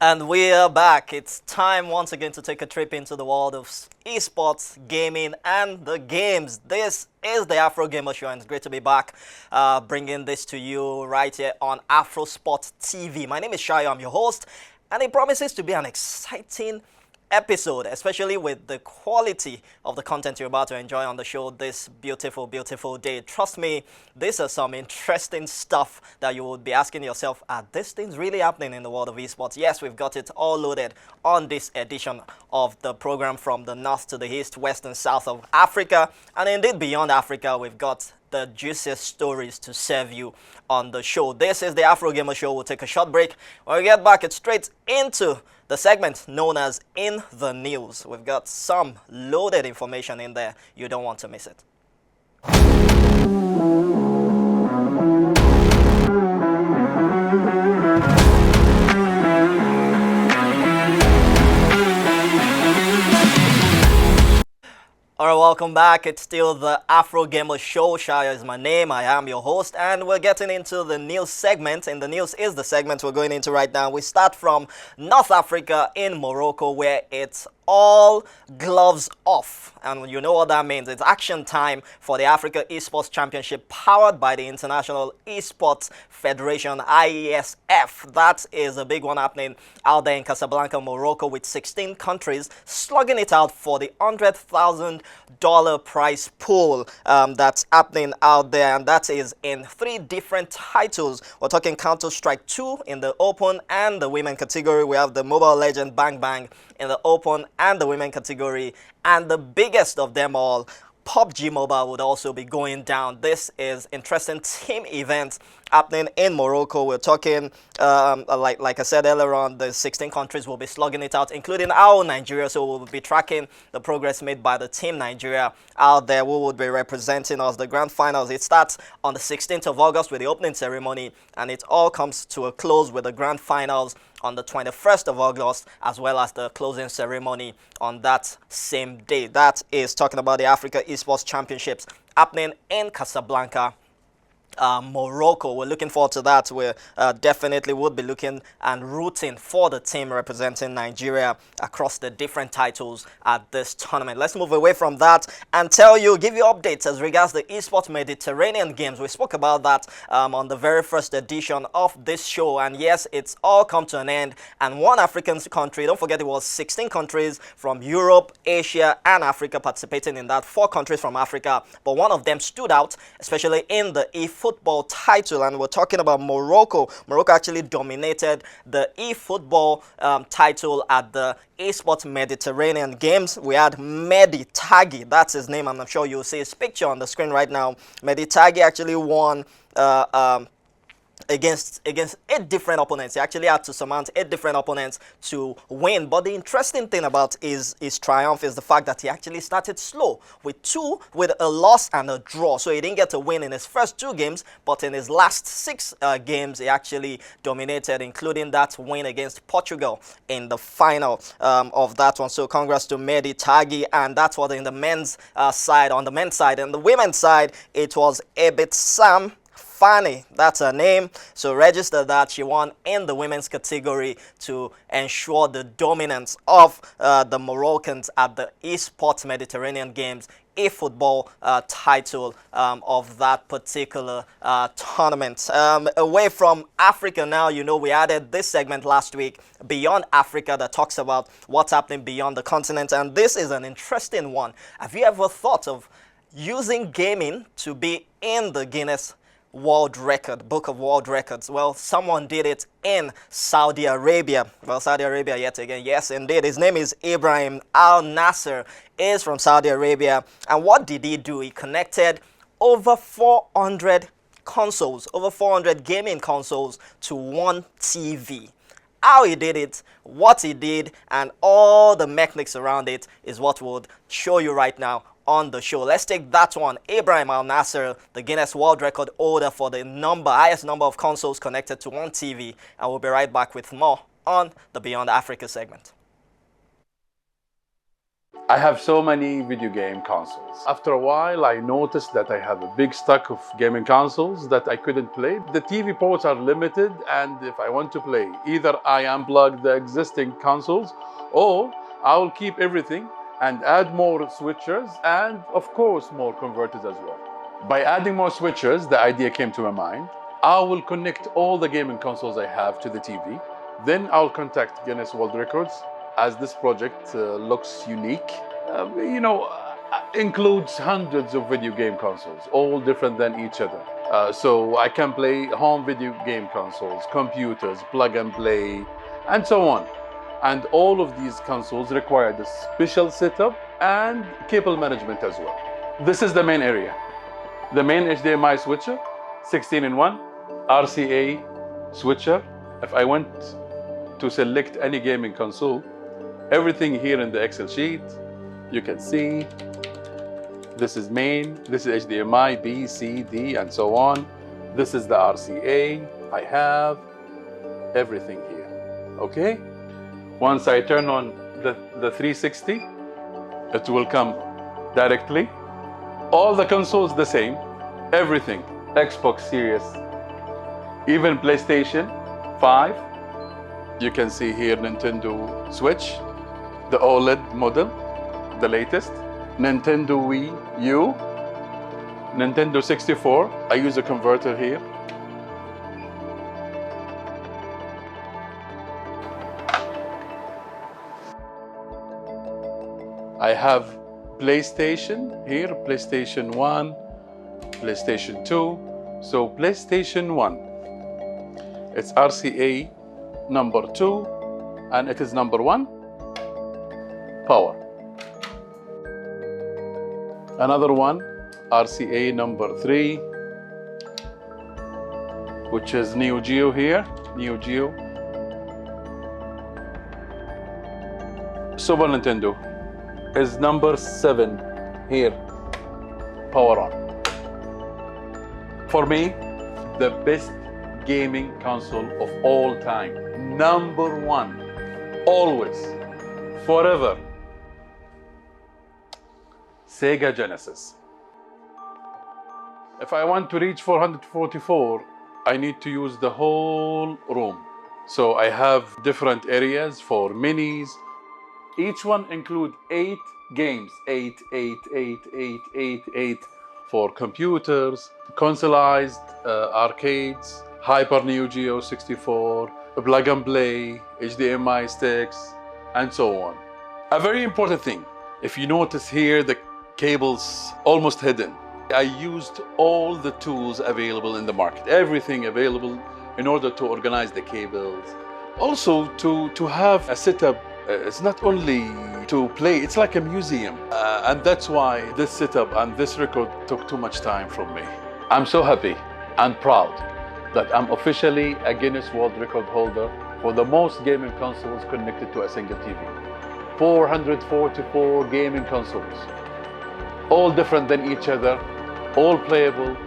And we are back. It's time once again to take a trip into the world of esports, gaming, and the games. This is the Afrogamer Show, and it's great to be back bringing this to you right here on AfroSport TV. My name is Shayo, I'm your host, and it promises to be an exciting episode, especially with the quality of the content you're about to enjoy on the show this beautiful, beautiful day. Trust me, this is some interesting stuff that you would be asking yourself, are these things really happening in the world of esports? Yes, we've got it all loaded on this edition of the program from the north to the east, west and south of Africa, and indeed beyond Africa. We've got the juiciest stories to serve you on the show. This is the Afrogamer Show. We'll take a short break. When we get back, it's straight into the segment known as In the News. We've got some loaded information in there. You don't want to miss it. Alright, welcome back. It's still the Afrogamer Show. Shaya is my name. I am your host, and we're getting into the news segment. And the news is the segment we're going into right now. We start from North Africa in Morocco, where it's all gloves off, and you know what that means. It's action time for the Africa Esports Championship powered by the International Esports Federation, IESF. That is a big one happening out there in Casablanca, Morocco, with 16 countries slugging it out for the $100,000 prize pool that's happening out there, and that is in 3 different titles. We're talking Counter-Strike 2 in the open and the women category. We have the Mobile Legend Bang Bang in the open and the women category, and the biggest of them all, PUBG Mobile, would also be going down. This is interesting team event happening in Morocco. We're talking, like I said earlier on, the 16 countries will be slugging it out, including our Nigeria. So we'll be tracking the progress made by the team Nigeria out there, who would be representing us. The grand finals, it starts on the 16th of August with the opening ceremony, and it all comes to a close with the grand finals on the 21st of August, as well as the closing ceremony on that same day. That is talking about the Africa Esports Championships happening in Casablanca, Morocco. We're looking forward to that. We definitely would be looking and rooting for the team representing Nigeria across the different titles at this tournament. Let's move away from that and give you updates as regards the Esports Mediterranean Games. We spoke about that on the very first edition of this show, and yes, it's all come to an end, and one African country, don't forget it was 16 countries from Europe, Asia and Africa participating in that, 4 countries from Africa, but one of them stood out, especially in the eFootball title, and we're talking about Morocco. Morocco actually dominated the eFootball title at the Esports Mediterranean Games. We had Mehdi Taghi, that's his name, and I'm sure you'll see his picture on the screen right now. Mehdi Taghi actually won against 8 different opponents. He actually had to surmount 8 different opponents to win. But the interesting thing about his triumph is the fact that he actually started slow with a loss and a draw. So he didn't get a win in his first 2 games, but in his last 6 games, he actually dominated, including that win against Portugal in the final of that one. So congrats to Mehdi Taghi, and that's what in the men's side. On the men's side, and the women's side, it was Ebitsam Fani, that's her name. So register that. She won in the women's category to ensure the dominance of the Moroccans at the Esports Mediterranean Games eFootball title of that particular tournament. Away from Africa now, you know, we added this segment last week, Beyond Africa, that talks about what's happening beyond the continent, and this is an interesting one. Have you ever thought of using gaming to be in the Guinness Book of World Records? Well, someone did it in Saudi Arabia. Well, Saudi Arabia yet again. Yes, indeed. His name is Ibrahim. Al Nasser is from Saudi Arabia. And what did he do? He connected over 400 consoles, over 400 gaming consoles to one TV. How he did it, what he did, and all the mechanics around it is what we'll show you right now on the show. Let's take that one. Ibrahim Al Nasser, the Guinness World Record holder for the highest number of consoles connected to one TV, and we'll be right back with more on the Beyond Africa segment. I have so many video game consoles. After a while, I noticed that I have a big stock of gaming consoles that I couldn't play. The TV ports are limited, and if I want to play, either I unplug the existing consoles or I will keep everything and add more switchers and, of course, more converters as well. By adding more switchers, the idea came to my mind. I will connect all the gaming consoles I have to the TV. Then I'll contact Guinness World Records, as this project looks unique. Includes hundreds of video game consoles, all different than each other. So I can play home video game consoles, computers, plug and play, and so on. And all of these consoles require a special setup and cable management as well. This is the main area. The main HDMI switcher, 16-in-1, RCA switcher. If I want to select any gaming console, everything here in the Excel sheet, you can see. This is main, this is HDMI, B, C, D, and so on. This is the RCA. I have everything here, okay? Once I turn on the 360, it will come directly. All the consoles the same, everything. Xbox Series, even PlayStation 5. You can see here Nintendo Switch, the OLED model, the latest. Nintendo Wii U, Nintendo 64. I use a converter here. I have PlayStation here, PlayStation 1, PlayStation 2. So PlayStation 1, it's RCA number 2, and it is number 1, power. Another one, RCA number 3, which is Neo Geo here, Neo Geo. Super Nintendo is number 7 here, power on. For me, the best gaming console of all time, number 1, always, forever. Sega Genesis. If I want to reach 444, I need to use the whole room. So I have different areas for minis. Each one include 8 games, 8, for computers, consoleized arcades, Hyper Neo Geo 64, plug and play, HDMI sticks, and so on. A very important thing, if you notice here, the cables almost hidden. I used all the tools available in the market, everything available in order to organize the cables. Also to have a setup, it's not only to play, it's like a museum. And that's why this setup and this record took too much time from me. I'm so happy and proud that I'm officially a Guinness World Record holder for the most gaming consoles connected to a single TV. 444 gaming consoles. All different than each other, all playable.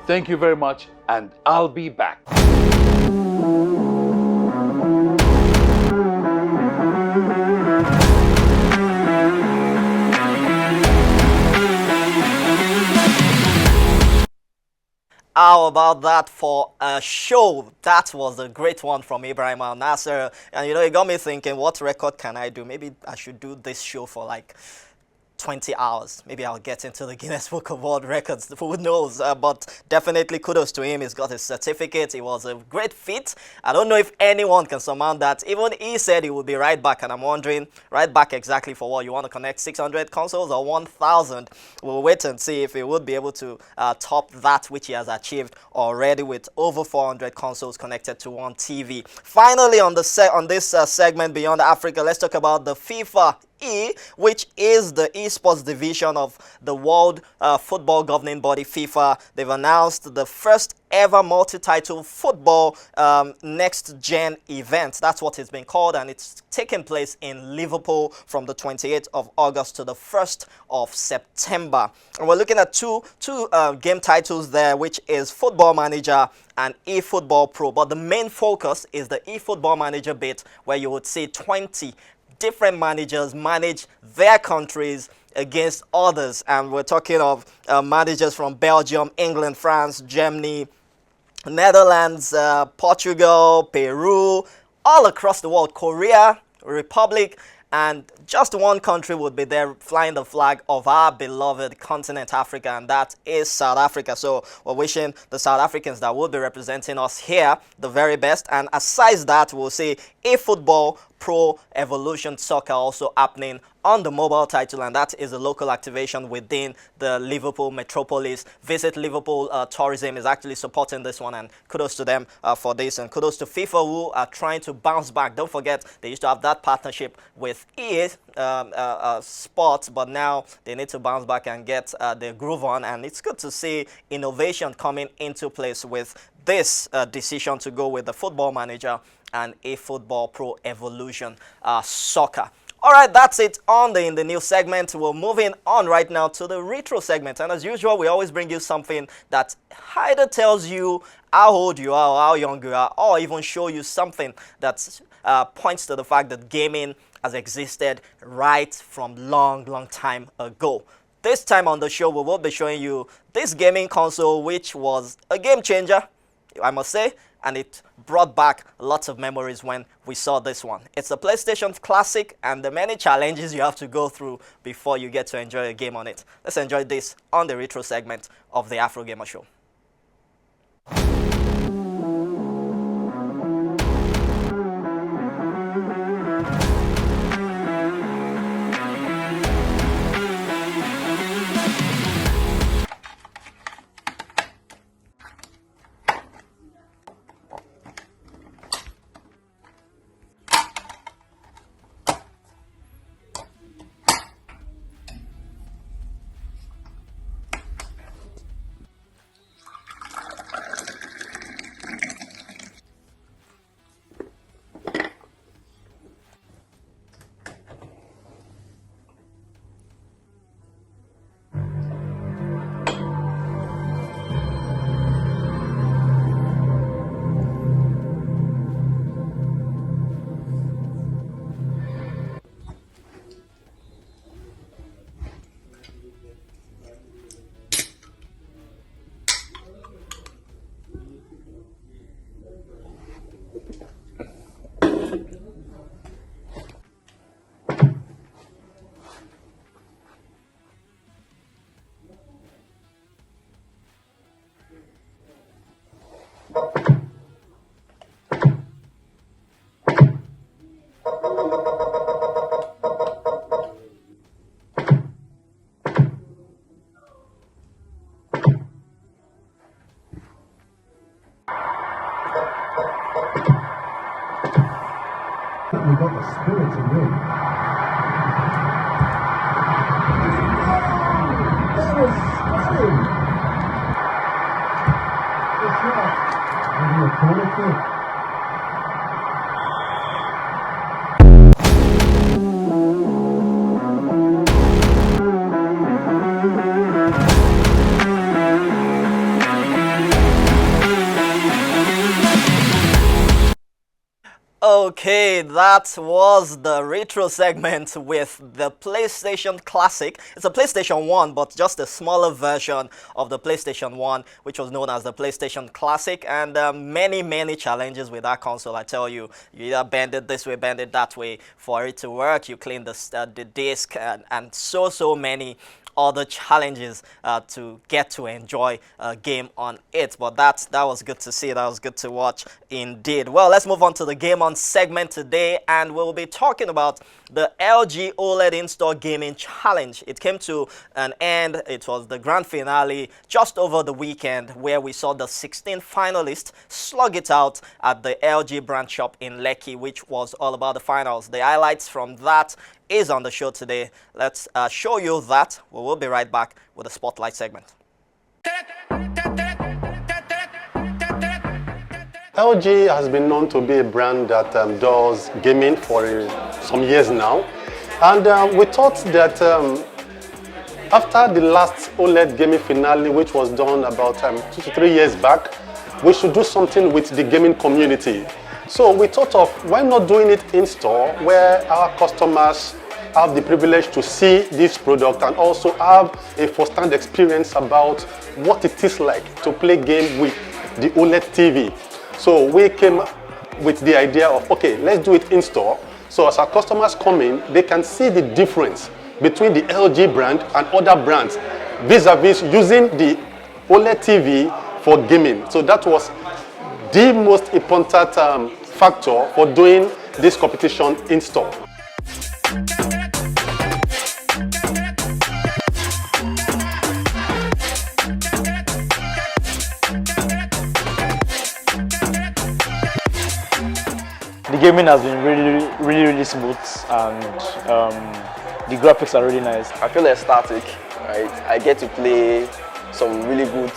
Thank you very much, and I'll be back. How about that for a show? That was a great one from Ibrahim and Nasser. And it got me thinking, what record can I do? Maybe I should do this show for like 20 hours. Maybe I'll get into the Guinness Book of World Records. Who knows? But definitely kudos to him. He's got his certificate. It was a great feat. I don't know if anyone can surmount that. Even he said he would be right back. And I'm wondering, right back exactly for what? You want to connect 600 consoles or 1,000? We'll wait and see if he would be able to top that which he has achieved already with over 400 consoles connected to one TV. Finally, on this segment Beyond Africa, let's talk about the FIFA which is the esports division of the World Football Governing Body, FIFA. They've announced the first ever multi-title football next-gen event. That's what it's been called, and it's taking place in Liverpool from the 28th of August to the 1st of September. And we're looking at two game titles there, which is Football Manager and eFootball Pro. But the main focus is the eFootball Manager bit, where you would see 20 different managers manage their countries against others. And we're talking of managers from Belgium, England, France, Germany, Netherlands, Portugal, Peru, all across the world, Korea, Republic, and just one country would be there flying the flag of our beloved continent, Africa, and that is South Africa. So we're wishing the South Africans that will be representing us here the very best. And aside that, we'll see eFootball Pro Evolution Soccer also happening on the mobile title, and that is a local activation within the Liverpool metropolis. Visit Liverpool Tourism is actually supporting this one, and kudos to them for this, and kudos to FIFA who are trying to bounce back. Don't forget, they used to have that partnership with EA Sports, but now they need to bounce back and get their groove on, and it's good to see innovation coming into place with this decision to go with the Football Manager and eFootball Pro Evolution Soccer. All right, that's it in the news segment. We're moving on right now to the retro segment. And as usual, we always bring you something that either tells you how old you are or how young you are, or even show you something that points to the fact that gaming has existed right from long time ago. This time on the show, we will be showing you this gaming console, which was a game changer, I must say, and it brought back lots of memories when we saw this one. It's a PlayStation Classic, and the many challenges you have to go through before you get to enjoy a game on it. Let's enjoy this on the retro segment of the Afrogamer Show. We got the spirit to win. That was stunning! The shot. Maybe a corner kick. Okay, that was the retro segment with the PlayStation Classic. It's a PlayStation 1, but just a smaller version of the PlayStation 1, which was known as the PlayStation Classic, and many challenges with that console. I tell you, you either bend it this way, bend it that way for it to work. You clean the disc, and so many other challenges to get to enjoy a game on it. But that was good to see. That was good to watch indeed. Well, let's move on to the game on segment today, and we'll be talking about the LG OLED in-store gaming challenge. It came to an end. It was the grand finale just over the weekend, where we saw the 16 finalists slug it out at the LG brand shop in Lekki, which was all about the finals. The highlights from that is on the show today. Let's show you that. We will be right back with the Spotlight segment. LG has been known to be a brand that does gaming for some years now, and we thought that after the last OLED gaming finale, which was done about 2 to 3 years back, we should do something with the gaming community. So we thought of why not doing it in store, where our customers have the privilege to see this product and also have a first-hand experience about what it is like to play game with the OLED TV. So we came with the idea of, okay, let's do it in store. So as our customers come in, they can see the difference between the LG brand and other brands vis-a-vis using the OLED TV for gaming. So that was the most important factor for doing this competition in store. The gaming has been really smooth, and the graphics are really nice. I feel ecstatic, right? I get to play some really good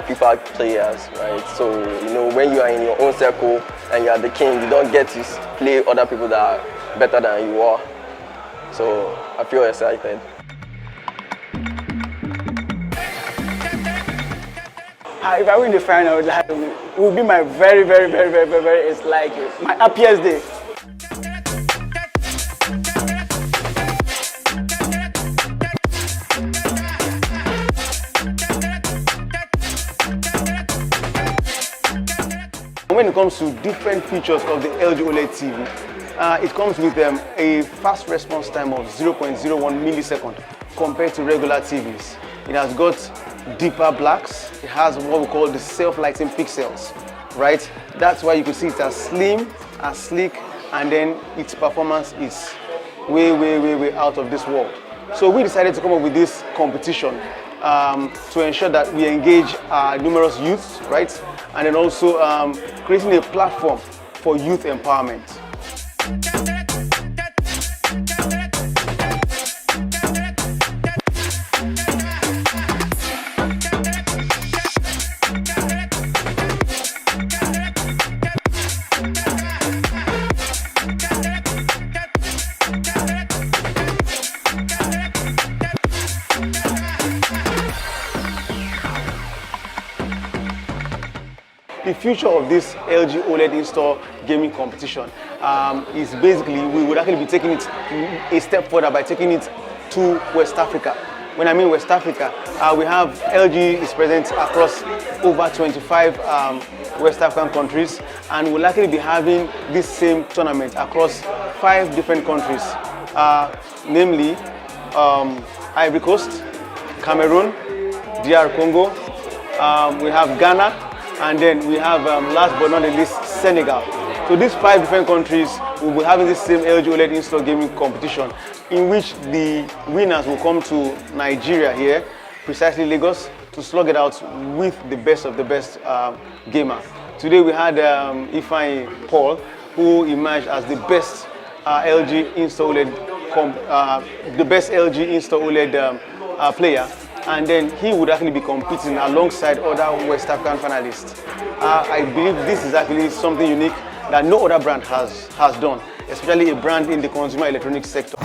FIFA players, right? So, you know, when you are in your own circle and you are the king, you don't get to play other people that are better than you are. So, I feel excited. If I win the final, it will be my very, it's like my happiest day. When it comes to different features of the LG OLED TV, it comes with a fast response time of 0.01 millisecond compared to regular TVs. It has got deeper blacks. It has what we call the self-lighting pixels, right? That's why you can see it as slim, as sleek, and then its performance is way out of this world. So we decided to come up with this competition to ensure that we engage numerous youths, right? And then also creating a platform for youth empowerment. The future of this LG OLED in-store gaming competition is basically, we would actually be taking it a step further by taking it to West Africa. When I mean West Africa, we have LG is present across over 25 West African countries, and we'll likely be having this same tournament across 5 different countries, namely Ivory Coast, Cameroon, DR Congo, we have Ghana, and then we have, last but not the least, Senegal. So these 5 different countries will be having this same LG OLED in-store gaming competition, in which the winners will come to Nigeria here, precisely Lagos, to slug it out with the best of the best gamer. Today we had Ibrahim Paul, who emerged as the best LG in-store OLED, the best LG in-store OLED player. And then he would actually be competing alongside other West African finalists. I believe this is actually something unique that no other brand has done, especially a brand in the consumer electronics sector.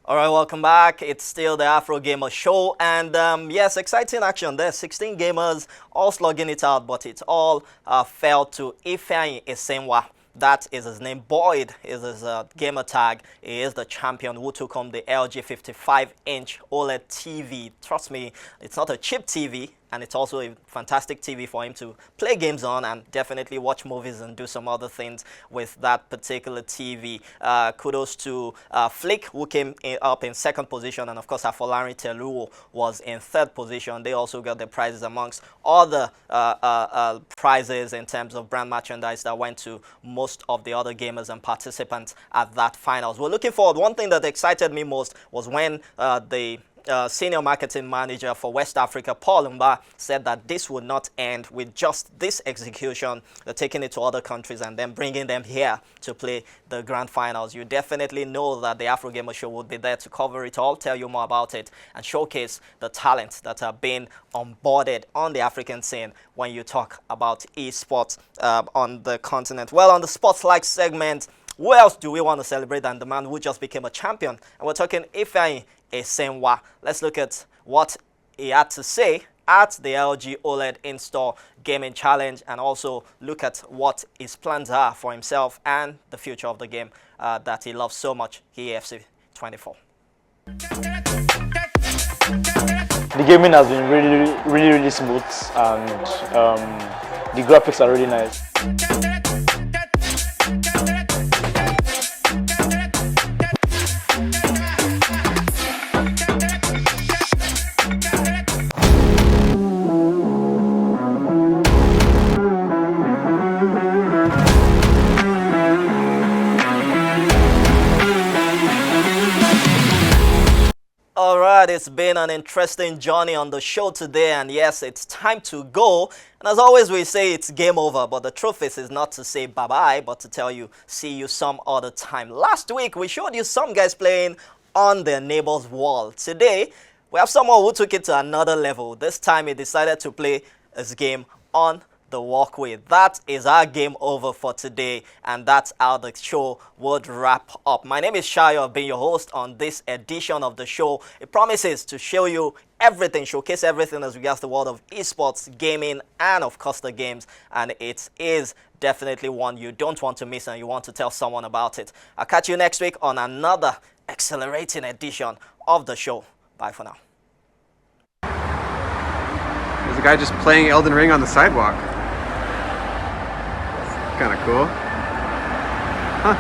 Alright, welcome back. It's still the Afrogamer show, and yes, exciting action. There's 16 gamers all slugging it out, but it all fell to Ibrahim. That is his name. Byod is his gamer tag. He is the champion who took home the LG 55-inch OLED TV. Trust me, it's not a cheap TV, and it's also a fantastic TV for him to play games on and definitely watch movies and do some other things with that particular TV. Kudos to Flick, who came up in 2nd position, and of course Afolari Teluo was in 3rd position. They also got the prizes amongst other prizes in terms of brand merchandise that went to most of the other gamers and participants at that finals. We're looking forward. One thing that excited me most was when the senior marketing manager for West Africa, Paul Mba, said that this would not end with just this execution. They're taking it to other countries and then bringing them here to play the grand finals. You definitely know that the Afrogamer show would be there to cover it all, tell you more about it, and showcase the talents that are being onboarded on the African scene when you talk about esports on the continent. Well, on the Sports Like segment, Who else do we want to celebrate than the man who just became a champion? And we're talking Ibrahim. Let's look at what he had to say at the LG OLED Instore Gaming Challenge, and also look at what his plans are for himself and the future of the game that he loves so much, EFC 24. The gaming has been really smooth, and the graphics are really nice. Alright, it's been an interesting journey on the show today, and yes, it's time to go. And as always, we say it's game over, but the truth is not to say bye-bye, but to tell you see you some other time. Last week, we showed you some guys playing on their neighbor's wall. Today, we have someone who took it to another level. This time, he decided to play his game on the Walkway. That is our game over for today, and that's how the show would wrap up. My name is Shayo. I've been your host on this edition of the show. It promises to show you everything, showcase everything as regards the world of esports, gaming, and of course the games, and it is definitely one you don't want to miss and you want to tell someone about it. I'll catch you next week on another accelerating edition of the show. Bye for now. There's a guy just playing Elden Ring on the sidewalk. Kind of cool. Huh.